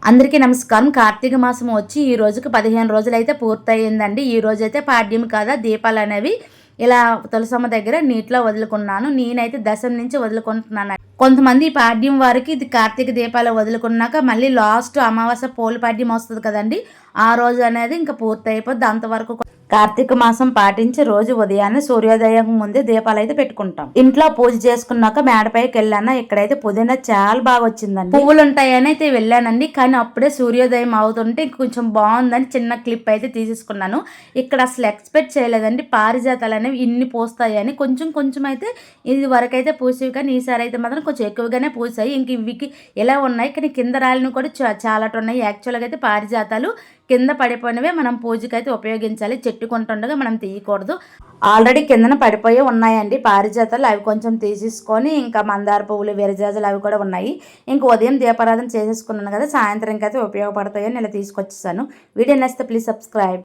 అందరికీ నమస్కారం. కార్తీక మాసం వచ్చి ఈ రోజుకి 15 రోజులైతే పూర్తయిందండి. ఈ రోజైతే పాడ్యం కదా, దీపాలు అనేవి ఇలా తులసమ్మ దగ్గర నీటిలో వదులుకున్నాను. నేనైతే దశమి నుంచి వదులుకుంటున్నాను. కొంతమంది పాడ్యం వారికి ఇది కార్తీక దీపాలు వదులుకున్నాక మళ్ళీ లాస్ట్ అమావాస్య పోలు పాడ్యం వస్తుంది కదండి, ఆ రోజు అనేది ఇంకా పూర్తి అయిపోద్ది. అంతవరకు కార్తీక మాసం పాటించి రోజు ఉదయాన్నే సూర్యోదయం ముందే దీపాలు అయితే పెట్టుకుంటాం. ఇంట్లో పూజ చేసుకున్నాక మేడపైకి వెళ్ళాను. ఇక్కడైతే పుదీనా చాలా బాగా వచ్చిందండి. పువ్వులు ఉంటాయని అయితే వెళ్ళానండి, కానీ అప్పుడే సూర్యోదయం అవుతుంటే కొంచెం బాగుందని చిన్న క్లిప్ అయితే తీసేసుకున్నాను. ఇక్కడ అసలు ఎక్స్పెక్ట్ చేయలేదండి పారిజాతాలు అనేవి ఇన్ని పూస్తాయని. కొంచెం కొంచెం అయితే ఇది వరకు అయితే పూసేవి, కానీ ఈసారి అయితే మాత్రం కొంచెం ఎక్కువగానే పూసాయి. ఇంక ఇవికి ఎలా ఉన్నాయి, కానీ కింద రాలిని కూడా చాలా ఉన్నాయి. యాక్చువల్గా అయితే పారిజాతాలు కింద పడిపోయినవే మనం పూజకైతే ఉపయోగించాలి, చెట్టుకుంటుండగా మనం తీయకూడదు. ఆల్రెడీ కిందన పడిపోయి ఉన్నాయండి పారిజాతాలు, అవి కొంచెం తీసేసుకొని ఇంకా మందార పువ్వులు, విరజాజులు అవి కూడా ఉన్నాయి. ఇంకా ఉదయం దీపారాధన చేసేసుకున్నాను కదా, సాయంత్రంకి అయితే ఉపయోగపడతాయని ఇలా తీసుకొచ్చేసాను. వీడియో నచ్చితే ప్లీజ్ సబ్స్క్రైబ్.